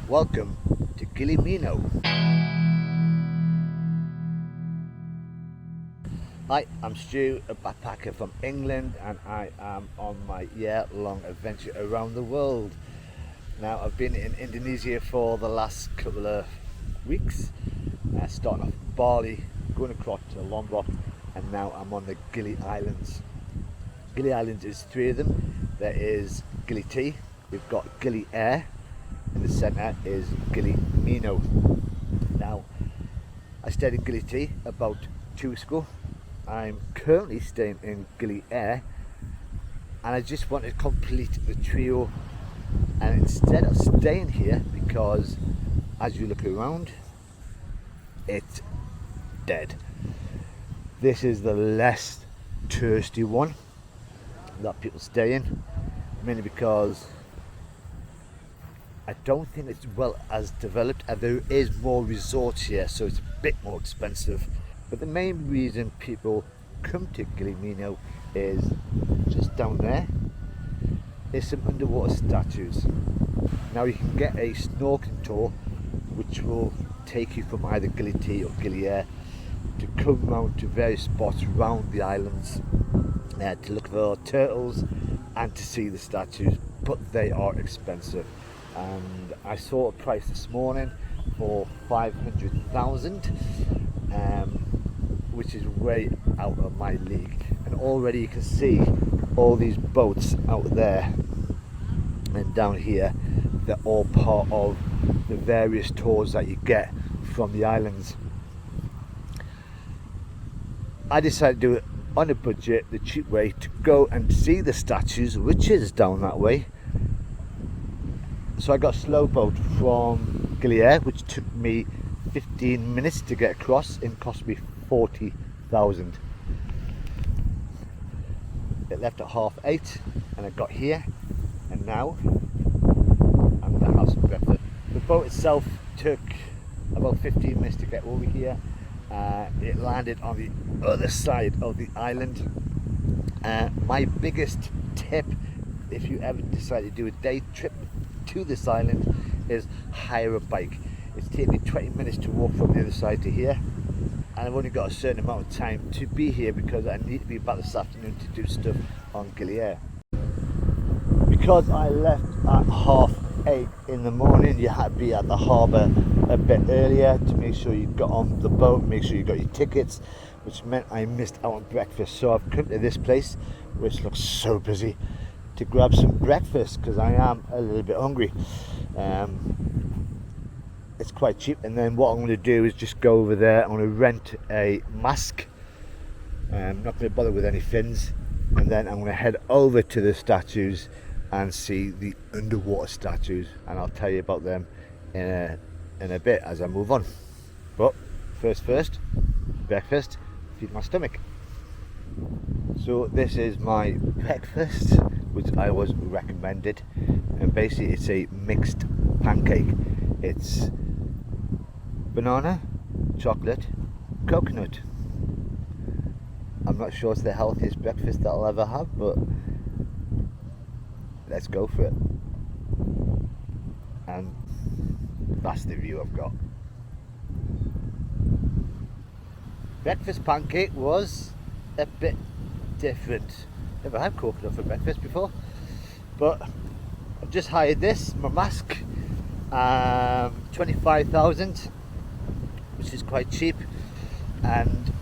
Welcome to Gili Meno. Hi, I'm Stu, a backpacker from England, and I am on my year-long adventure around the world. Now, I've been in Indonesia for the last couple of weeks, starting off Bali, going across to Lombok, and now I'm on the Gili Islands. Gili Islands is three of them. There is Gili T, we've got Gili Air, in the centre is Gili Meno. Now, I stayed in Gili T about 2 weeks ago. I'm currently staying in Gili Air, and I just want to complete the trio. And instead of staying here, because as you look around, it's dead. This is the less touristy one that people stay in, mainly because I don't think it's well as developed, and there is more resorts here, so it's a bit more expensive. But the main reason people come to Gili Meno is just down there. There's some underwater statues. Now you can get a snorkeling tour which will take you from either Gili T or Gili Air to come round to various spots around the islands to look for turtles and to see the statues, but they are expensive. And I saw a price this morning for 500,000, which is way out of my league. And already you can see all these boats out there and down here. They're all part of the various tours that you get from the islands. I decided to do it on a budget, the cheap way to go and see the statues, which is down that way. So I got a slow boat from Gili Air, which took me 15 minutes to get across, and cost me 40,000. It left at 8:30 and I got here, and now I'm going to have some breakfast. The boat itself took about 15 minutes to get over here. It landed on the other side of the island. My biggest tip, if you ever decide to do a day trip to this island, is hire a bike. It's taken me 20 minutes to walk from the other side to here, and I've only got a certain amount of time to be here because I need to be back this afternoon to do stuff on Gili Air. Because I left at 8:30 in the morning, you had to be at the harbour a bit earlier to make sure you got on the boat, make sure you got your tickets, which meant I missed out on breakfast. So I've come to this place, which looks so busy, to grab some breakfast because I am a little bit hungry. It's quite cheap, and then what I'm going to do is just go over there. I'm going to rent a mask. I'm not going to bother with any fins, and then I'm going to head over to the statues and see the underwater statues, and I'll tell you about them in a bit as I move on. But first, breakfast, feed my stomach. So this is my breakfast, which I was recommended, and basically it's a mixed pancake. It's banana, chocolate, coconut. I'm not sure it's the healthiest breakfast that I'll ever have, but let's go for it. And that's the view I've got. Breakfast pancake was a bit different. Never had coconut for breakfast before, but I've just hired this, my mask, 25,000, which is quite cheap. And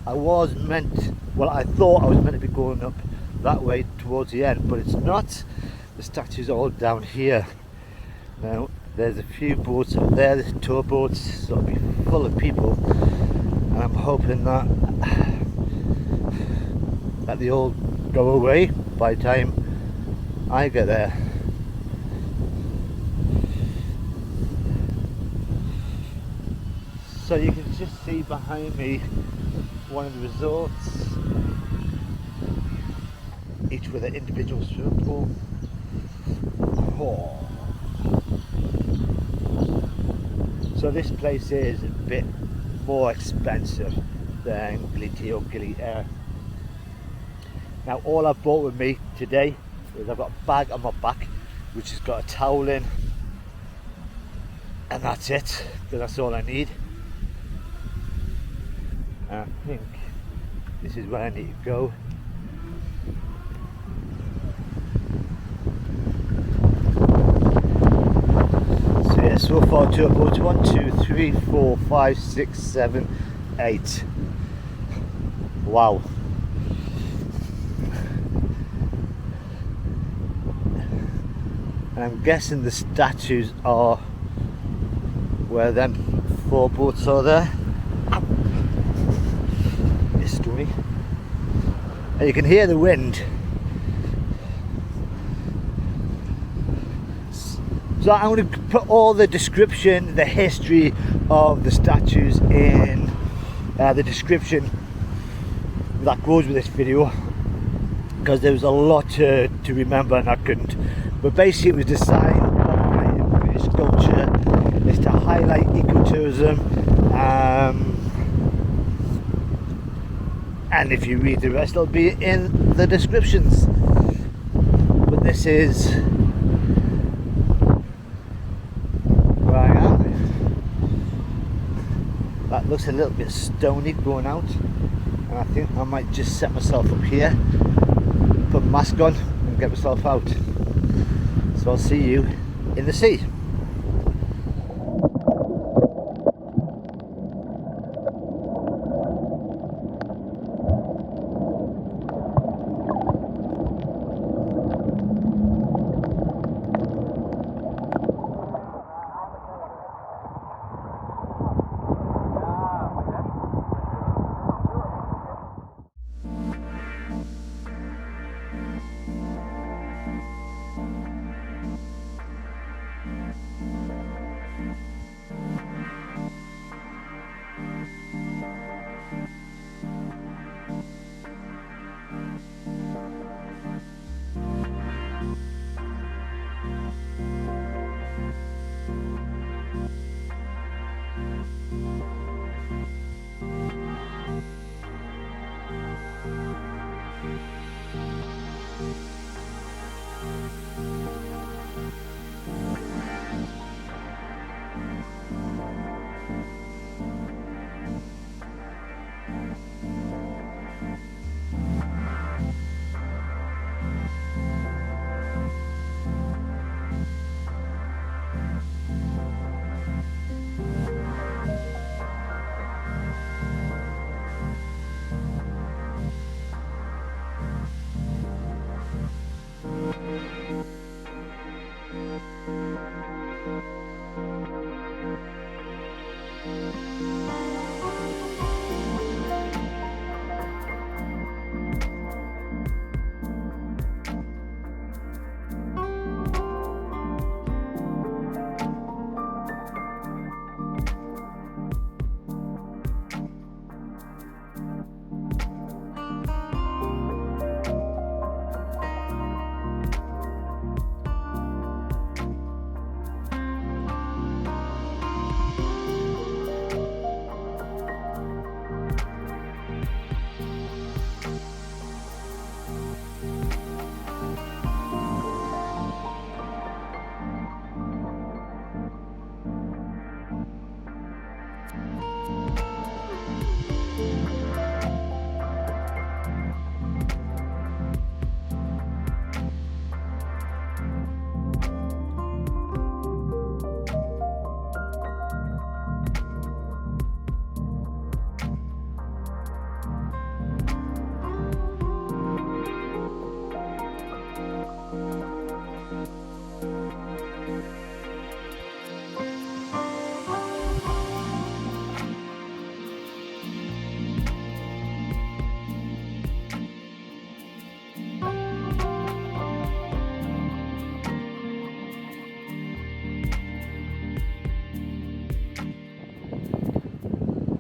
I thought I was meant to be going up that way towards the end, but it's not. The statues are all down here. Now there's a few boats up there, there's tour boats, so it'll be full of people, and I'm hoping that they all go away by the time I get there. So you can just see behind me one of the resorts, each with an individual swimming pool. Oh. So this place is a bit more expensive than Gili T or Gili Air. Now all I've brought with me today is I've got a bag on my back which has got a towel in, And that's it, because that's all I need. And I think this is where I need to go. So yeah, so far 2 uploads, 1, 2, 3, 4, 5, 6, 7, 8. Wow. And I'm guessing the statues are where them 4 boats are there. It's stormy. And you can hear the wind. So I'm going to put all the description, the history of the statues in the description that goes with this video, because there was a lot to remember and I couldn't. But basically it was designed by a British sculpture. It's to highlight ecotourism, and if you read the rest it'll be in the descriptions. But this is where I am. That looks a little bit stony going out, and I think I might just set myself up here, put a mask on and get myself out. So I'll see you in the sea.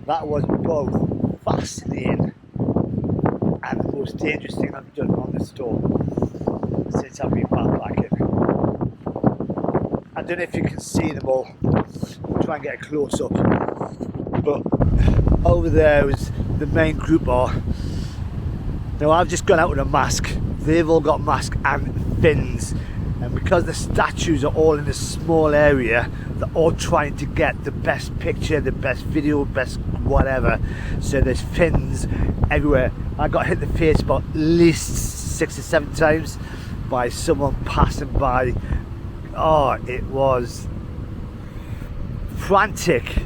That was both fascinating and the most dangerous thing I've done on this tour since I've been backpacking. I don't know if you can see them all. I'll try and get a close up. But over there is the main group are. Now I've just gone out with a mask. They've all got masks and fins. and because the statues are all in a small area, they're all trying to get the best picture, the best video, best whatever. So there's fins everywhere. I got hit in the face about at least 6 or 7 times by someone passing by. Oh, it was frantic.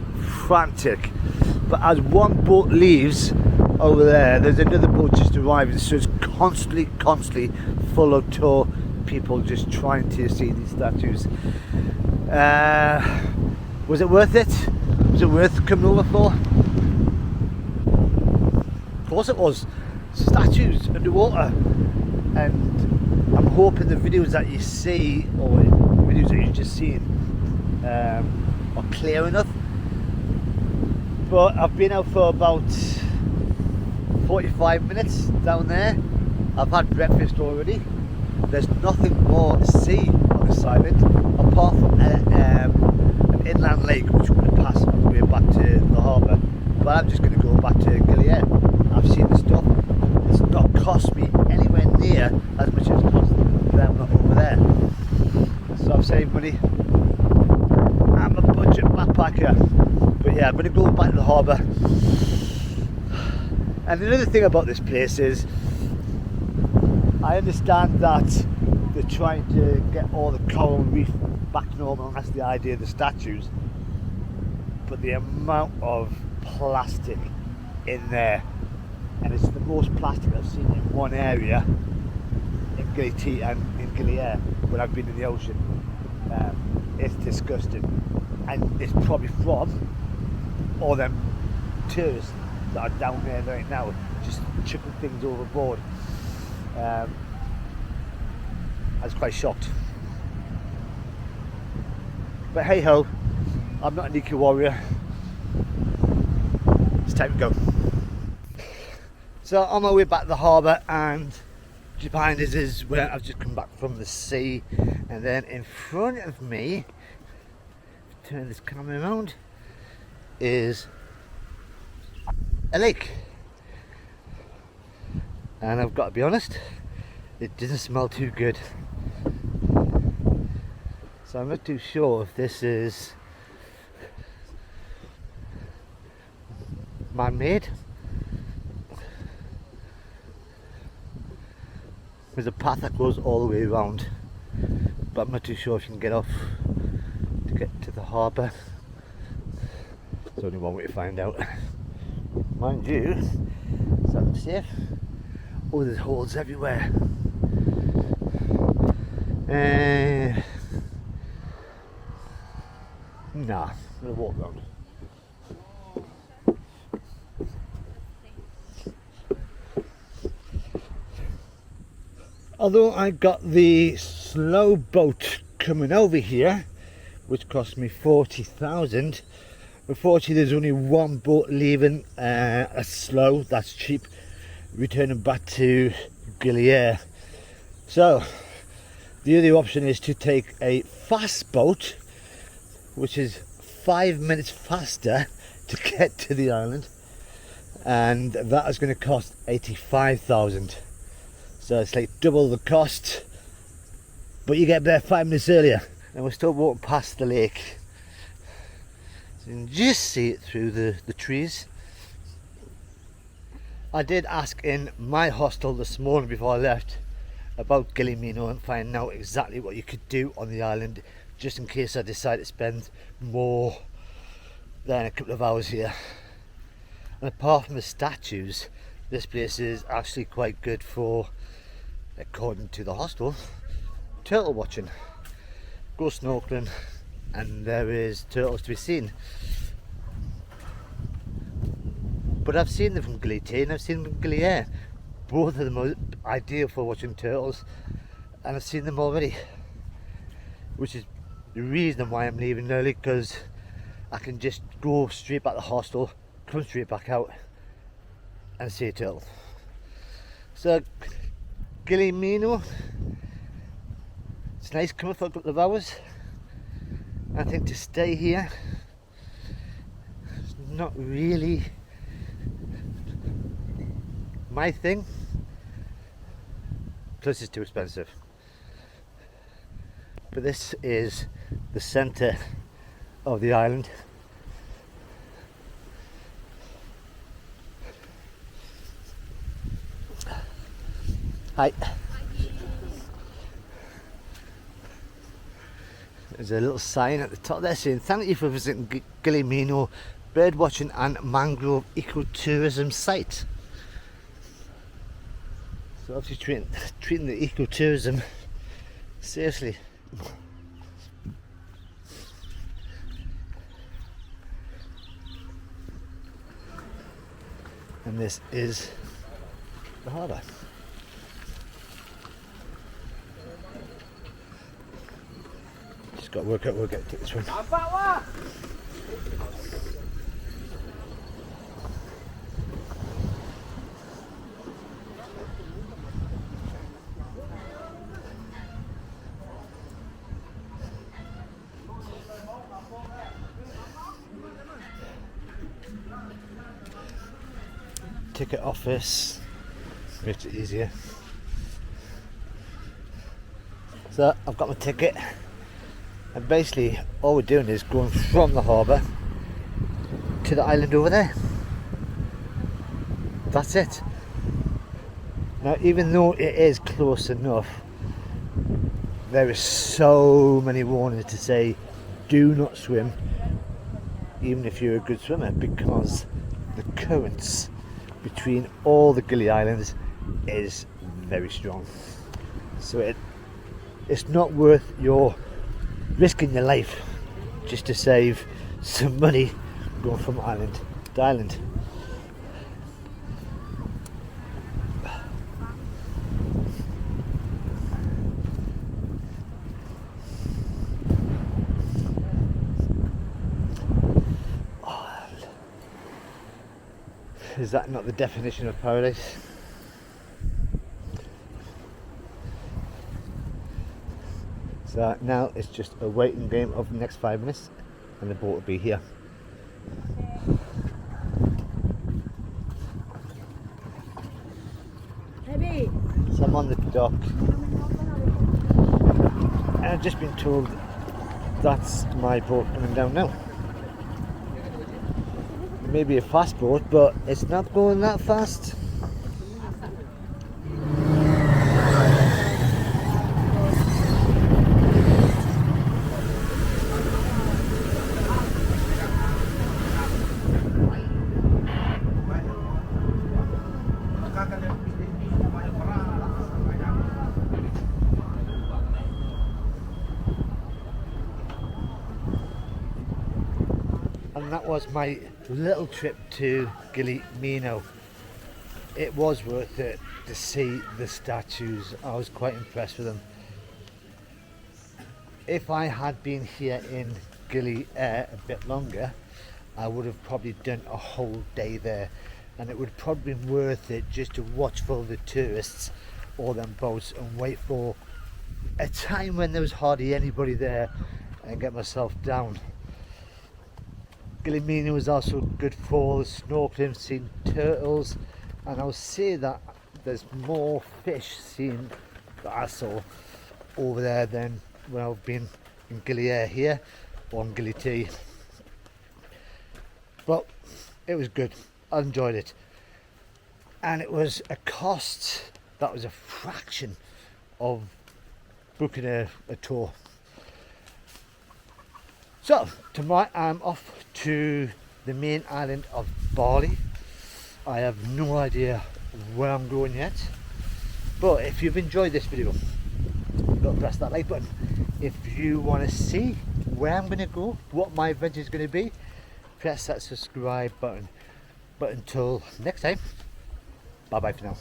But as one boat leaves over there's another boat just arriving, so it's constantly full of tour people just trying to see these statues. Was it worth it? Was it worth coming over for? Of course it was. Statues underwater, and I'm hoping the videos that you see, or videos that you've just seen, are clear enough. But I've been out for about 45 minutes down there. I've had breakfast already. There's nothing more to see on this island apart from an inland lake which we're going to pass on the way back to the harbour. But I'm just going to go back to Gili Air. I've seen the stuff. It's not cost me anywhere near as much as it cost them over there. So I've saved money. I'm a budget backpacker. But yeah, I'm going to go back to the harbour. And another thing about this place is, I understand that they're trying to get all the coral reef back to normal, and that's the idea of the statues. But the amount of plastic in there, and it's the most plastic I've seen in one area in Gili T and in Gili Air when I've been in the ocean. It's disgusting, and it's probably from all them tourists that are down there right now just chucking things overboard. I was quite shocked, but hey ho, I'm not an eco warrior. It's time to go. So on my way back to the harbour, and just behind us is where I've just come back from the sea, and then in front of me, turn this camera around, is a lake. And I've got to be honest, it doesn't smell too good. So I'm not too sure if this is man-made. There's a path that goes all the way around, but I'm not too sure if you can get off to get to the harbour. There's only one way to find out. Mind you, it's unsafe. Oh, there's holes everywhere. Nah, I'm gonna walk around. Although I got the slow boat coming over here, which cost me 40,000, unfortunately there's only one boat leaving a slow, that's cheap, returning back to Gili Air. So the other option is to take a fast boat, which is 5 minutes faster to get to the island, and that is going to cost 85,000. So it's like double the cost, but you get there 5 minutes earlier. And we're still walking past the lake, so you can just see it through the trees. I did ask in my hostel this morning before I left about Gili Meno and finding out exactly what you could do on the island, just in case I decide to spend more than a couple of hours here. And apart from the statues, this place is actually quite good for, according to the hostel, turtle watching. Go snorkeling and there is turtles to be seen. But I've seen them from Gili T and I've seen them from Gili Air. Both of them are ideal for watching turtles, and I've seen them already, which is the reason why I'm leaving early, because I can just go straight back to the hostel, come straight back out and see a turtle. So Gili Meno, it's nice coming for a couple of hours. I think to stay here is not really my thing, plus it's too expensive. But this is the centre of the island. Hi. There's a little sign at the top there saying thank you for visiting Gili Meno bird watching and mangrove ecotourism site. So obviously treating the ecotourism seriously. And this is the harbour. Just got to work out where we'll get to this one. Ticket office makes it easier. So I've got my ticket, and basically all we're doing is going from the harbour to the island over there. That's it. Now, even though it is close enough, there is so many warnings to say do not swim, even if you're a good swimmer, because the currents between all the Gili Islands is very strong. So it's not worth your risking your life just to save some money going from island to island. Is that not the definition of paradise? So now it's just a waiting game of the next 5 minutes and the boat will be here. So I'm on the dock and I've just been told that's my boat coming down now. Maybe a fast boat, but it's not going that fast. And that was my little trip to Gili Meno. It was worth it to see the statues. I was quite impressed with them. If I had been here in Gili Air a bit longer, I would have probably done a whole day there, and it would probably been worth it just to watch for the tourists or them boats and wait for a time when there was hardly anybody there and get myself down. Gili Meno was also good for snorkeling, seeing turtles, and I would say that there's more fish seen that I saw over there than when I've been in Gili Air here or in Gili T. But it was good, I enjoyed it, and it was a cost that was a fraction of booking a tour. So tomorrow I'm off to the main island of Bali. I have no idea where I'm going yet, but if you've enjoyed this video, you've got to press that like button. If you want to see where I'm going to go, what my adventure is going to be, press that subscribe button. But until next time, bye bye for now.